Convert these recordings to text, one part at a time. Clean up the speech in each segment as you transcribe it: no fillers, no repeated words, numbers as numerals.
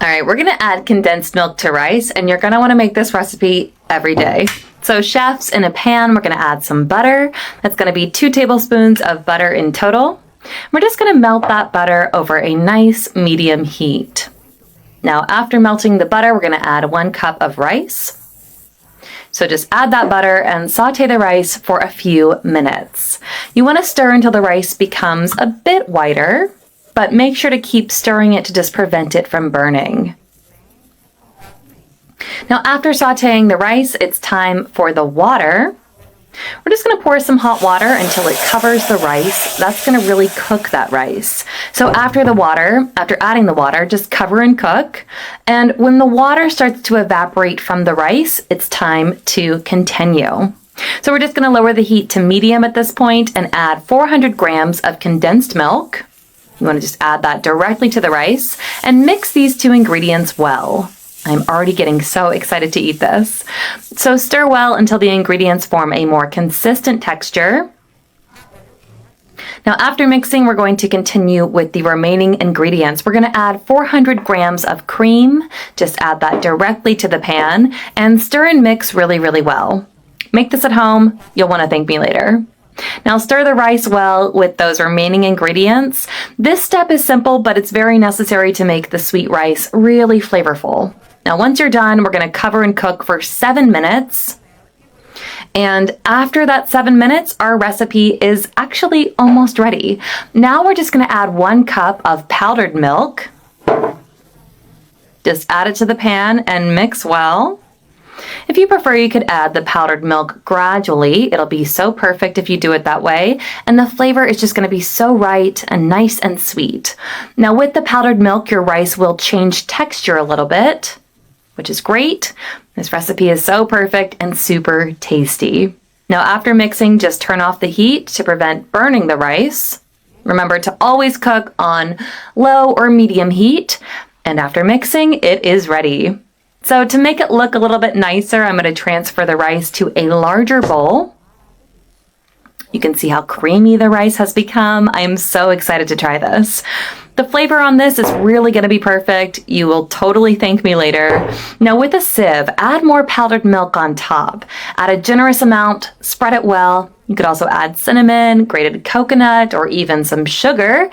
All right, we're gonna add condensed milk to rice, and you're gonna wanna make this recipe every day. So chefs, in a pan, we're gonna add some butter. That's gonna be 2 tablespoons of butter in total. We're just gonna melt that butter over a nice medium heat. Now, after melting the butter, we're gonna add 1 cup of rice. So just add that butter and saute the rice for a few minutes. You wanna stir until the rice becomes a bit whiter, but make sure to keep stirring it to just prevent it from burning. Now, after sauteing the rice, it's time for the water. We're just gonna pour some hot water until it covers the rice. That's gonna really cook that rice. So after adding the water, just cover and cook. And when the water starts to evaporate from the rice, it's time to continue. So we're just gonna lower the heat to medium at this point and add 400 grams of condensed milk. You want to just add that directly to the rice and mix these 2 ingredients well. I'm already getting so excited to eat this. So stir well until the ingredients form a more consistent texture. Now, after mixing, we're going to continue with the remaining ingredients. We're going to add 400 grams of cream. Just add that directly to the pan and stir and mix really, really well. Make this at home. You'll want to thank me later. Now stir the rice well with those remaining ingredients. This step is simple, but it's very necessary to make the sweet rice really flavorful. Now once you're done, we're going to cover and cook for 7 minutes. And after that 7 minutes, our recipe is actually almost ready. Now we're just going to add 1 cup of powdered milk. Just add it to the pan and mix well. If you prefer, you could add the powdered milk gradually. It'll be so perfect if you do it that way. And the flavor is just going to be so right and nice and sweet. Now with the powdered milk, your rice will change texture a little bit, which is great. This recipe is so perfect and super tasty. Now after mixing, just turn off the heat to prevent burning the rice. Remember to always cook on low or medium heat. And after mixing, it is ready. So to make it look a little bit nicer, I'm going to transfer the rice to a larger bowl. You can see how creamy the rice has become. I am so excited to try this. The flavor on this is really going to be perfect. You will totally thank me later. Now with a sieve, add more powdered milk on top. Add a generous amount, spread it well. You could also add cinnamon, grated coconut, or even some sugar,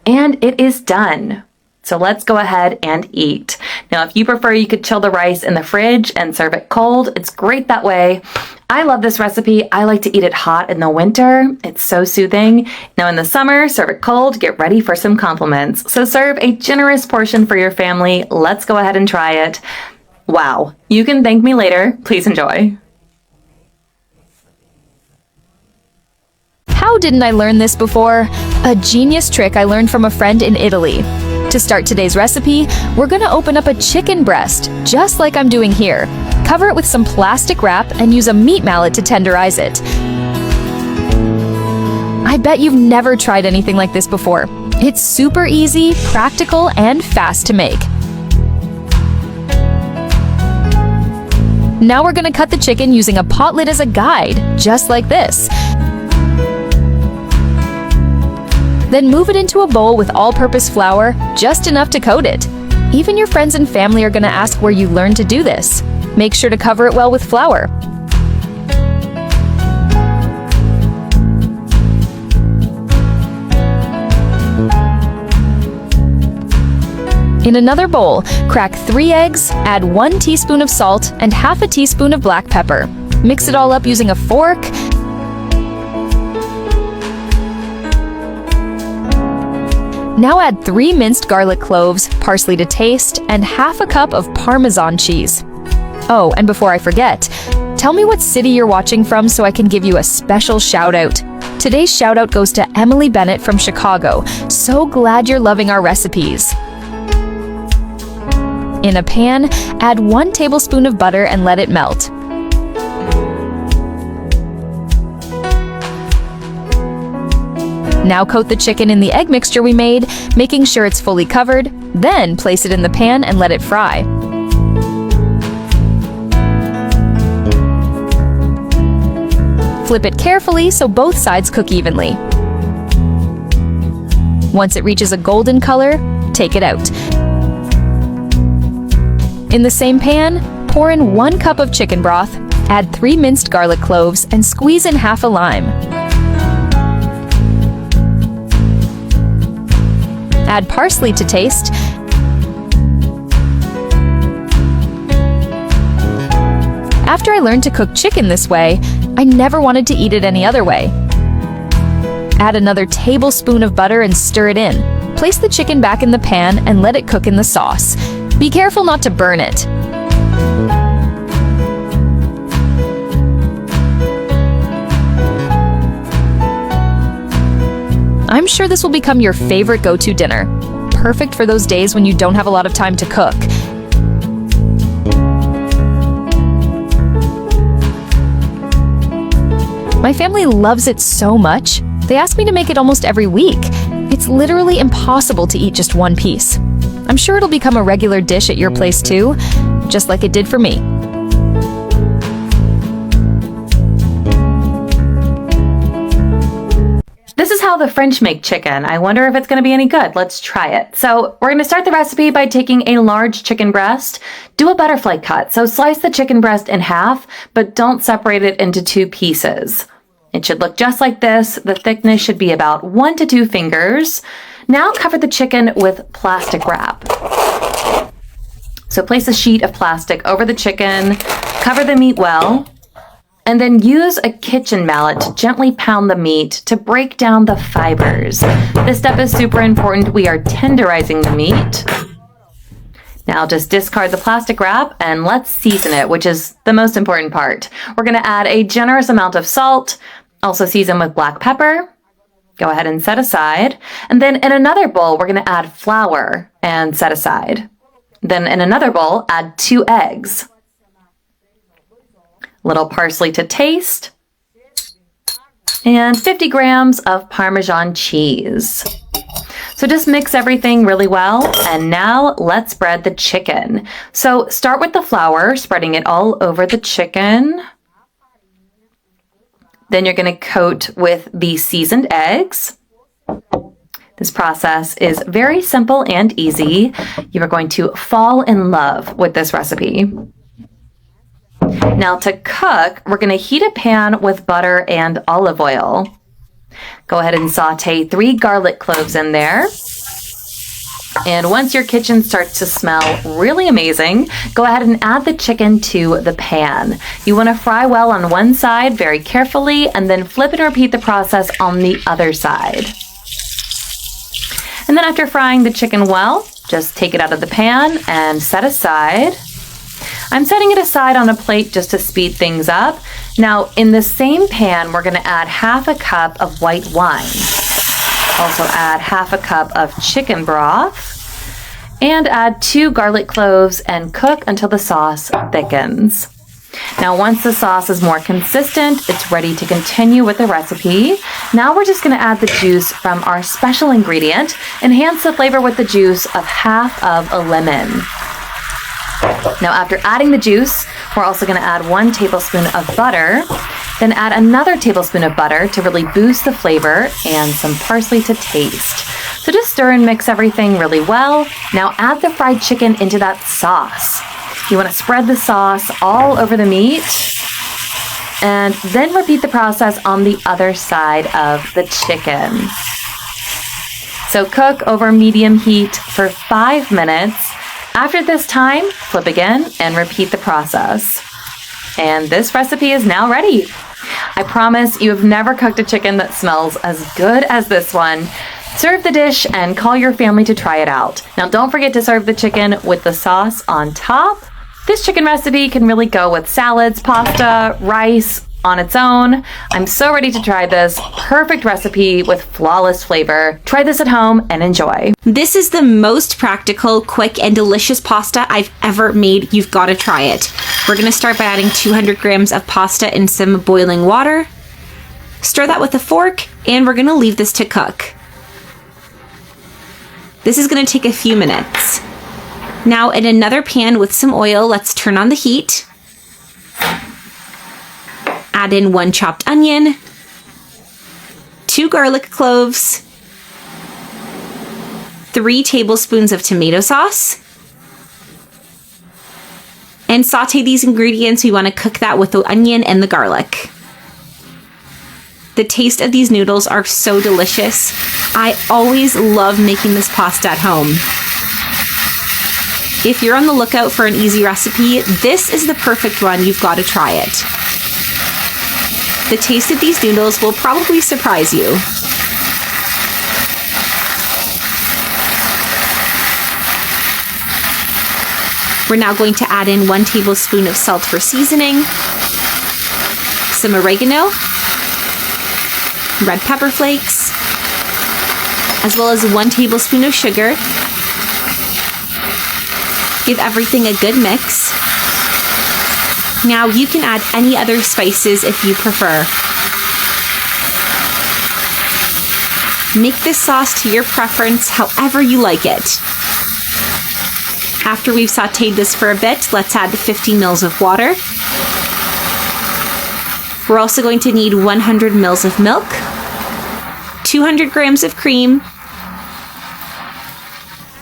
and it is done. So let's go ahead and eat. Now, if you prefer, you could chill the rice in the fridge and serve it cold. It's great that way. I love this recipe. I like to eat it hot in the winter. It's so soothing. Now in the summer, serve it cold. Get ready for some compliments. So serve a generous portion for your family. Let's go ahead and try it. Wow. You can thank me later. Please enjoy. How didn't I learn this before? A genius trick I learned from a friend in Italy. To start today's recipe, we're gonna open up a chicken breast, just like I'm doing here. Cover it with some plastic wrap and use a meat mallet to tenderize it. I bet you've never tried anything like this before. It's super easy, practical, and fast to make. Now we're gonna cut the chicken using a pot lid as a guide, just like this. Then move it into a bowl with all-purpose flour, just enough to coat it. Even your friends and family are going to ask where you learned to do this. Make sure to cover it well with flour. In another bowl, crack 3 eggs, add 1 teaspoon of salt and half a teaspoon of black pepper. Mix it all up using a fork. Now add 3 minced garlic cloves, parsley to taste, and half a cup of Parmesan cheese. Oh, and before I forget, tell me what city you're watching from so I can give you a special shout out. Today's shout out goes to Emily Bennett from Chicago. So glad you're loving our recipes. In a pan, add 1 tablespoon of butter and let it melt. Now coat the chicken in the egg mixture we made, making sure it's fully covered, then place it in the pan and let it fry. Flip it carefully so both sides cook evenly. Once it reaches a golden color, take it out. In the same pan, pour in 1 cup of chicken broth, add 3 minced garlic cloves, and squeeze in half a lime. Add parsley to taste. After I learned to cook chicken this way, I never wanted to eat it any other way. Add another tablespoon of butter and stir it in. Place the chicken back in the pan and let it cook in the sauce. Be careful not to burn it. I'm sure this will become your favorite go-to dinner. Perfect for those days when you don't have a lot of time to cook. My family loves it so much, they ask me to make it almost every week. It's literally impossible to eat just one piece. I'm sure it'll become a regular dish at your place too, just like it did for me. This is how the French make chicken. I wonder if it's going to be any good. Let's try it. So we're going to start the recipe by taking a large chicken breast. Do a butterfly cut. So slice the chicken breast in half, but don't separate it into 2 pieces. It should look just like this. The thickness should be about 1 to 2 fingers. Now cover the chicken with plastic wrap. So place a sheet of plastic over the chicken, cover the meat well, and then use a kitchen mallet to gently pound the meat to break down the fibers. This step is super important. We are tenderizing the meat. Now just discard the plastic wrap and let's season it, which is the most important part. We're going to add a generous amount of salt, also season with black pepper. Go ahead and set aside. And then in another bowl, we're going to add flour and set aside. Then in another bowl, add 2 eggs. Little parsley to taste, and 50 grams of Parmesan cheese. So just mix everything really well, and now let's spread the chicken. So start with the flour, spreading it all over the chicken. Then you're going to coat with the seasoned eggs. This process is very simple and easy. You are going to fall in love with this recipe. Now to cook, we're going to heat a pan with butter and olive oil. Go ahead and saute 3 garlic cloves in there. And once your kitchen starts to smell really amazing, go ahead and add the chicken to the pan. You want to fry well on one side very carefully and then flip and repeat the process on the other side. And then after frying the chicken well, just take it out of the pan and set aside. I'm setting it aside on a plate just to speed things up. Now, in the same pan, we're going to add half a cup of white wine. Also add half a cup of chicken broth. And add 2 garlic cloves and cook until the sauce thickens. Now, once the sauce is more consistent, it's ready to continue with the recipe. Now we're just going to add the juice from our special ingredient. Enhance the flavor with the juice of half of a lemon. Now, after adding the juice, we're also going to add 1 tablespoon of butter, then add another tablespoon of butter to really boost the flavor, and some parsley to taste. So just stir and mix everything really well. Now add the fried chicken into that sauce. You want to spread the sauce all over the meat, and then repeat the process on the other side of the chicken. So cook over medium heat for 5 minutes. After this time, flip again and repeat the process. And this recipe is now ready. I promise you have never cooked a chicken that smells as good as this one. Serve the dish and call your family to try it out. Now don't forget to serve the chicken with the sauce on top. This chicken recipe can really go with salads, pasta, rice, on its own. I'm so ready to try this perfect recipe with flawless flavor. Try this at home and enjoy. This is the most practical, quick, and delicious pasta I've ever made. You've got to try it. We're going to start by adding 200 grams of pasta in some boiling water. Stir that with a fork, and we're going to leave this to cook. This is going to take a few minutes. Now, in another pan with some oil, let's turn on the heat. Add in 1 chopped onion, 2 garlic cloves, 3 tablespoons of tomato sauce, And saute these ingredients. We want to cook that with the onion and the garlic. The taste of these noodles are so delicious. I always love making this pasta at home. If you're on the lookout for an easy recipe, this is the perfect one. You've got to try it. The taste of these noodles will probably surprise you. We're now going to add in 1 tablespoon of salt for seasoning, some oregano, red pepper flakes, as well as 1 tablespoon of sugar. Give everything a good mix. Now you can add any other spices if you prefer. Make this sauce to your preference, however you like it. After we've sauteed this for a bit, let's add 50 mils of water. We're also going to need 100 mils of milk, 200 grams of cream.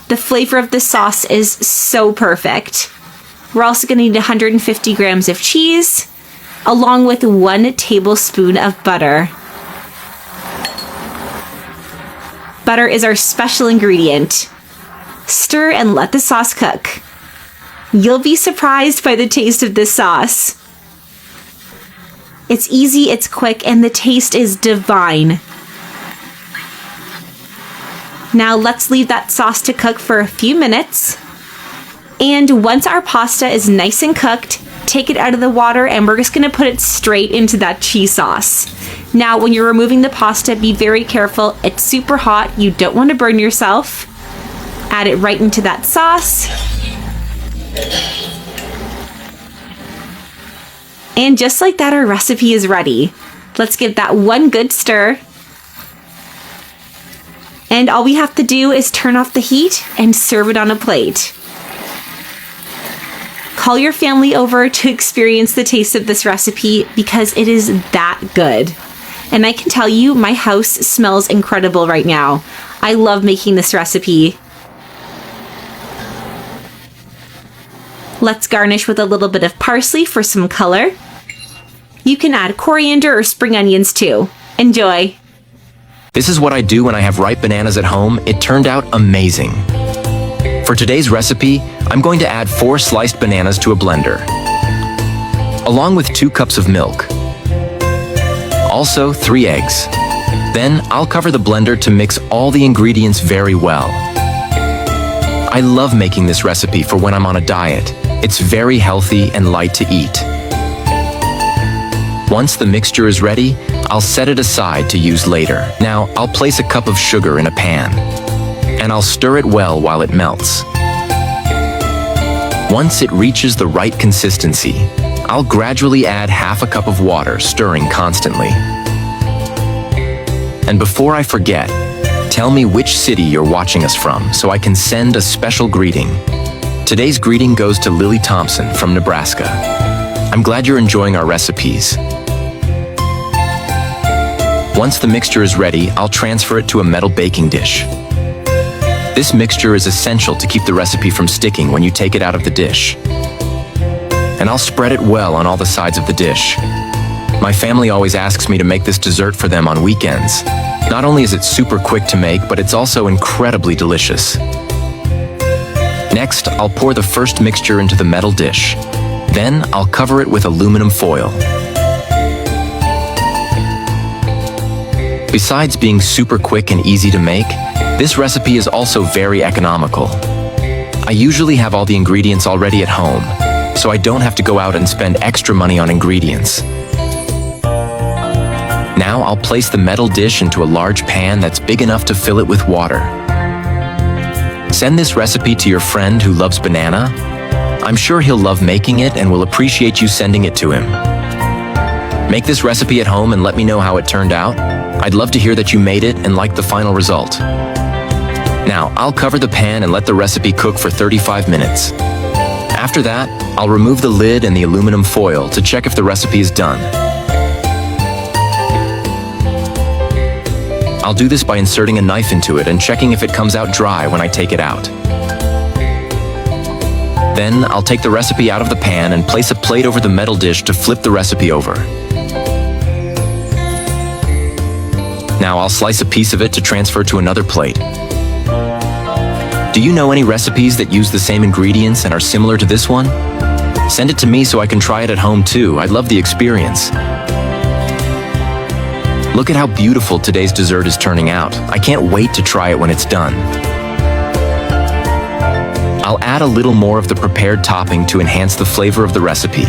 The flavor of this sauce is so perfect. We're also going to need 150 grams of cheese, along with 1 tablespoon of butter. Butter is our special ingredient. Stir and let the sauce cook. You'll be surprised by the taste of this sauce. It's easy, it's quick, and the taste is divine. Now let's leave that sauce to cook for a few minutes. And once our pasta is nice and cooked, take it out of the water and we're just going to put it straight into that cheese sauce. Now, when you're removing the pasta, be very careful. It's super hot. You don't want to burn yourself. Add it right into that sauce. And just like that, our recipe is ready. Let's give that one good stir. And all we have to do is turn off the heat and serve it on a plate. Call your family over to experience the taste of this recipe because it is that good. And I can tell you, my house smells incredible right now. I love making this recipe. Let's garnish with a little bit of parsley for some color. You can add coriander or spring onions too. Enjoy! This is what I do when I have ripe bananas at home. It turned out amazing. For today's recipe, I'm going to add 4 sliced bananas to a blender, along with 2 cups of milk. Also 3 eggs. Then I'll cover the blender to mix all the ingredients very well. I love making this recipe for when I'm on a diet. It's very healthy and light to eat. Once the mixture is ready, I'll set it aside to use later. Now, I'll place a cup of sugar in a pan, and I'll stir it well while it melts. Once it reaches the right consistency, I'll gradually add half a cup of water, stirring constantly. And before I forget, tell me which city you're watching us from so I can send a special greeting. Today's greeting goes to Lily Thompson from Nebraska. I'm glad you're enjoying our recipes. Once the mixture is ready, I'll transfer it to a metal baking dish. This mixture is essential to keep the recipe from sticking when you take it out of the dish. And I'll spread it well on all the sides of the dish. My family always asks me to make this dessert for them on weekends. Not only is it super quick to make, but it's also incredibly delicious. Next, I'll pour the first mixture into the metal dish. Then, I'll cover it with aluminum foil. Besides being super quick and easy to make, this recipe is also very economical. I usually have all the ingredients already at home, so I don't have to go out and spend extra money on ingredients. Now I'll place the metal dish into a large pan that's big enough to fill it with water. Send this recipe to your friend who loves banana. I'm sure he'll love making it and will appreciate you sending it to him. Make this recipe at home and let me know how it turned out. I'd love to hear that you made it and liked the final result. Now, I'll cover the pan and let the recipe cook for 35 minutes. After that, I'll remove the lid and the aluminum foil to check if the recipe is done. I'll do this by inserting a knife into it and checking if it comes out dry when I take it out. Then I'll take the recipe out of the pan and place a plate over the metal dish to flip the recipe over. Now I'll slice a piece of it to transfer to another plate. Do you know any recipes that use the same ingredients and are similar to this one? Send it to me so I can try it at home too. I'd love the experience. Look at how beautiful today's dessert is turning out. I can't wait to try it when it's done. I'll add a little more of the prepared topping to enhance the flavor of the recipe.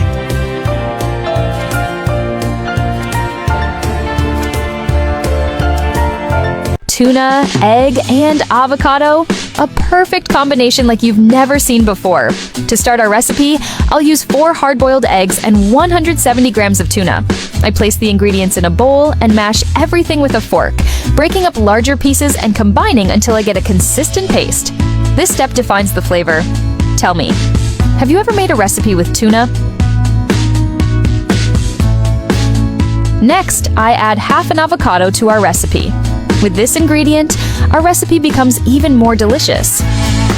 Tuna, egg, and avocado. A perfect combination like you've never seen before. To start our recipe, I'll use 4 hard-boiled eggs and 170 grams of tuna. I place the ingredients in a bowl and mash everything with a fork, breaking up larger pieces and combining until I get a consistent paste. This step defines the flavor. Tell me, have you ever made a recipe with tuna? Next, I add half an avocado to our recipe. With this ingredient, our recipe becomes even more delicious.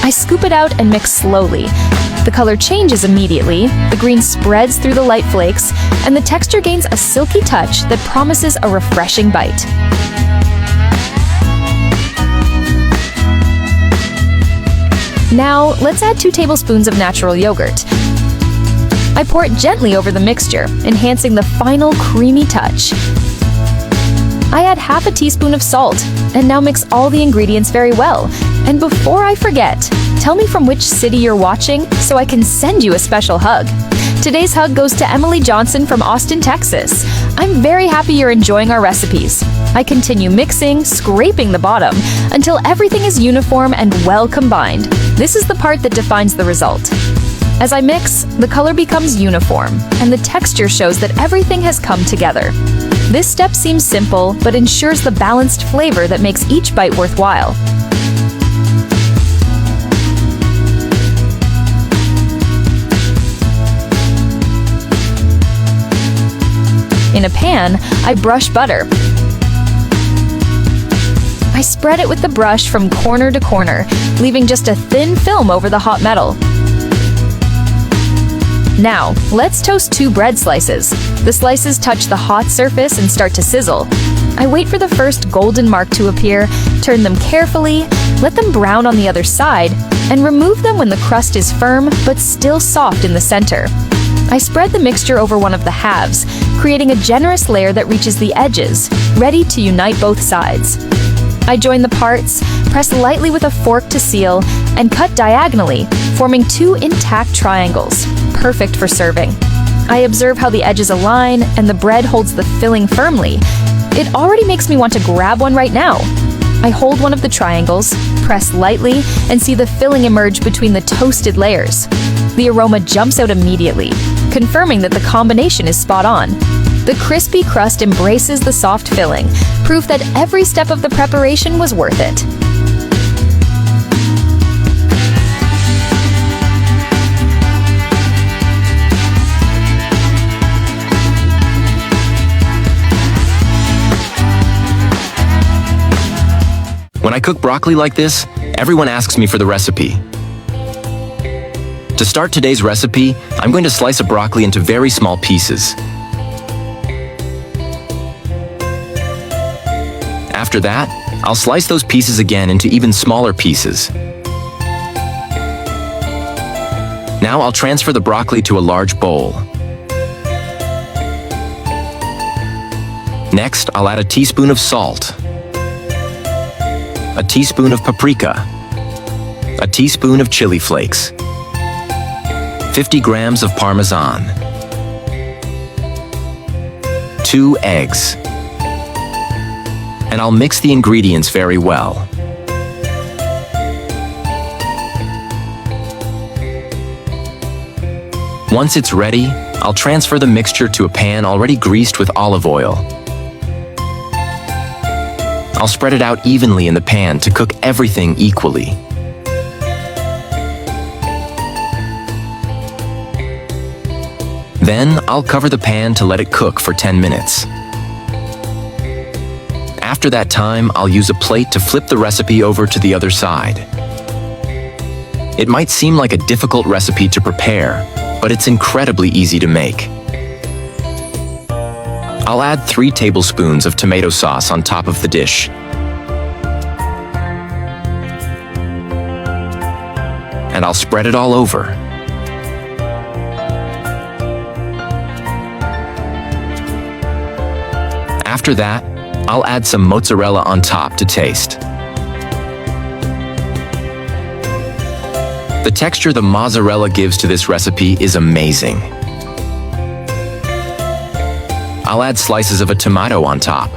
I scoop it out and mix slowly. The color changes immediately, the green spreads through the light flakes, and the texture gains a silky touch that promises a refreshing bite. Now, let's add 2 tablespoons of natural yogurt. I pour it gently over the mixture, enhancing the final creamy touch. I add half a teaspoon of salt, and now mix all the ingredients very well. And before I forget, tell me from which city you're watching so I can send you a special hug. Today's hug goes to Emily Johnson from Austin, Texas. I'm very happy you're enjoying our recipes. I continue mixing, scraping the bottom, until everything is uniform and well combined. This is the part that defines the result. As I mix, the color becomes uniform, and the texture shows that everything has come together. This step seems simple, but ensures the balanced flavor that makes each bite worthwhile. In a pan, I brush butter. I spread it with the brush from corner to corner, leaving just a thin film over the hot metal. Now, let's toast 2 bread slices. The slices touch the hot surface and start to sizzle. I wait for the first golden mark to appear, turn them carefully, let them brown on the other side, and remove them when the crust is firm but still soft in the center. I spread the mixture over one of the halves, creating a generous layer that reaches the edges, ready to unite both sides. I join the parts, press lightly with a fork to seal, and cut diagonally, forming 2 intact triangles, perfect for serving. I observe how the edges align and the bread holds the filling firmly. It already makes me want to grab one right now. I hold one of the triangles, press lightly, and see the filling emerge between the toasted layers. The aroma jumps out immediately, confirming that the combination is spot on. The crispy crust embraces the soft filling, proof that every step of the preparation was worth it. When I cook broccoli like this, everyone asks me for the recipe. To start today's recipe, I'm going to slice a broccoli into very small pieces. After that, I'll slice those pieces again into even smaller pieces. Now I'll transfer the broccoli to a large bowl. Next, I'll add a teaspoon of salt, a teaspoon of paprika, a teaspoon of chili flakes, 50 grams of Parmesan, 2 eggs, and I'll mix the ingredients very well. Once it's ready, I'll transfer the mixture to a pan already greased with olive oil. I'll spread it out evenly in the pan to cook everything equally. Then, I'll cover the pan to let it cook for 10 minutes. After that time, I'll use a plate to flip the recipe over to the other side. It might seem like a difficult recipe to prepare, but it's incredibly easy to make. I'll add 3 tablespoons of tomato sauce on top of the dish. And I'll spread it all over. After that, I'll add some mozzarella on top to taste. The texture the mozzarella gives to this recipe is amazing. I'll add slices of a tomato on top.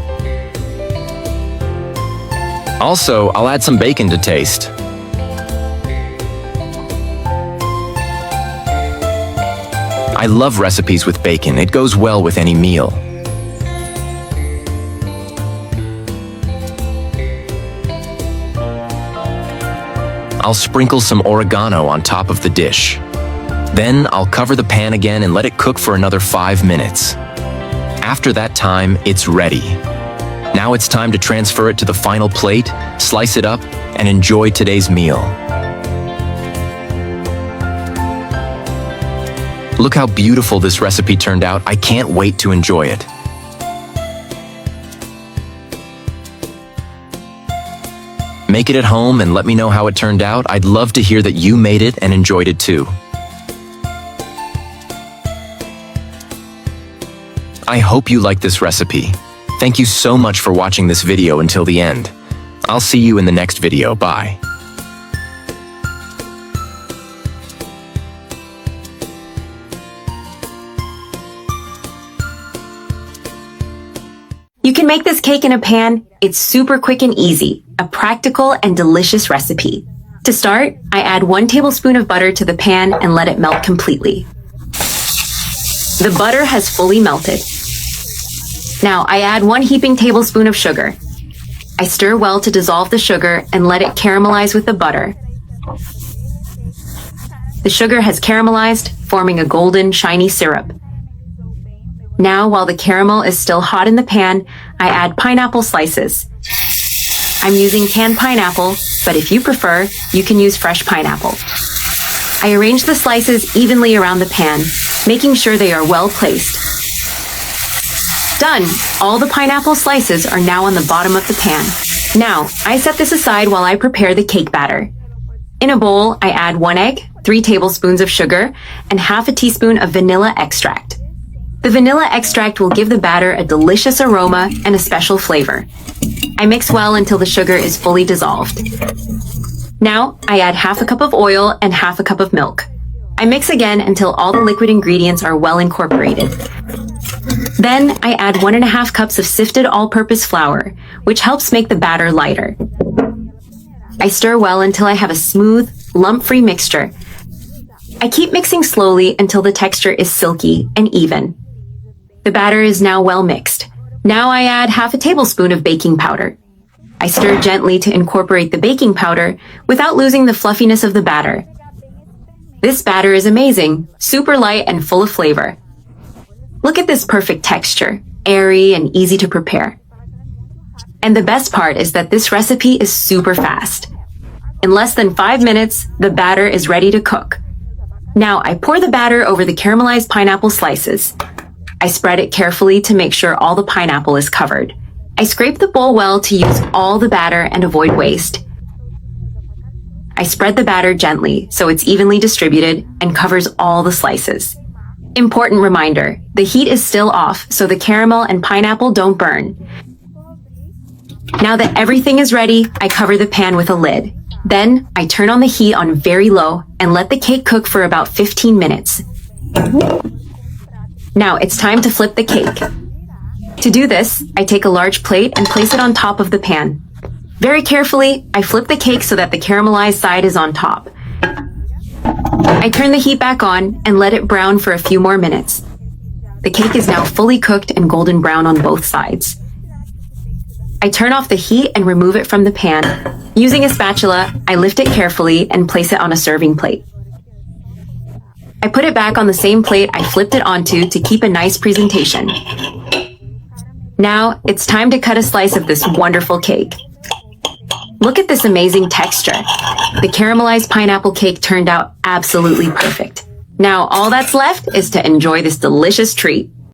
Also, I'll add some bacon to taste. I love recipes with bacon. It goes well with any meal. I'll sprinkle some oregano on top of the dish. Then I'll cover the pan again and let it cook for another 5 minutes. After that time, it's ready. Now it's time to transfer it to the final plate, slice it up, and enjoy today's meal. Look how beautiful this recipe turned out. I can't wait to enjoy it. Make it at home and let me know how it turned out. I'd love to hear that you made it and enjoyed it too. I hope you like this recipe. Thank you so much for watching this video until the end. I'll see you in the next video. Bye. You can make this cake in a pan. It's super quick and easy, a practical and delicious recipe. To start, I add 1 tablespoon of butter to the pan and let it melt completely. The butter has fully melted. Now I add 1 heaping tablespoon of sugar. I stir well to dissolve the sugar and let it caramelize with the butter. The sugar has caramelized, forming a golden, shiny syrup. Now, while the caramel is still hot in the pan, I add pineapple slices. I'm using canned pineapple, but if you prefer, you can use fresh pineapple. I arrange the slices evenly around the pan, making sure they are well placed. Done! All the pineapple slices are now on the bottom of the pan. Now, I set this aside while I prepare the cake batter. In a bowl, I add 1 egg, 3 tablespoons of sugar, and half a teaspoon of vanilla extract. The vanilla extract will give the batter a delicious aroma and a special flavor. I mix well until the sugar is fully dissolved. Now, I add half a cup of oil and half a cup of milk. I mix again until all the liquid ingredients are well incorporated. Then, I add 1.5 cups of sifted all-purpose flour, which helps make the batter lighter. I stir well until I have a smooth, lump-free mixture. I keep mixing slowly until the texture is silky and even. The batter is now well mixed. Now I add half a tablespoon of baking powder. I stir gently to incorporate the baking powder without losing the fluffiness of the batter. This batter is amazing, super light and full of flavor. Look at this perfect texture, airy and easy to prepare. And the best part is that this recipe is super fast. In less than 5 minutes, the batter is ready to cook. Now I pour the batter over the caramelized pineapple slices. I spread it carefully to make sure all the pineapple is covered. I scrape the bowl well to use all the batter and avoid waste. I spread the batter gently so it's evenly distributed and covers all the slices. Important reminder, the heat is still off so the caramel and pineapple don't burn. Now that everything is ready, I cover the pan with a lid. Then, I turn on the heat on very low and let the cake cook for about 15 minutes. Now it's time to flip the cake. To do this, I take a large plate and place it on top of the pan. Very carefully, I flip the cake so that the caramelized side is on top. I turn the heat back on and let it brown for a few more minutes. The cake is now fully cooked and golden brown on both sides. I turn off the heat and remove it from the pan. Using a spatula, I lift it carefully and place it on a serving plate. I put it back on the same plate I flipped it onto to keep a nice presentation. Now, it's time to cut a slice of this wonderful cake. Look at this amazing texture. The caramelized pineapple cake turned out absolutely perfect. Now all that's left is to enjoy this delicious treat.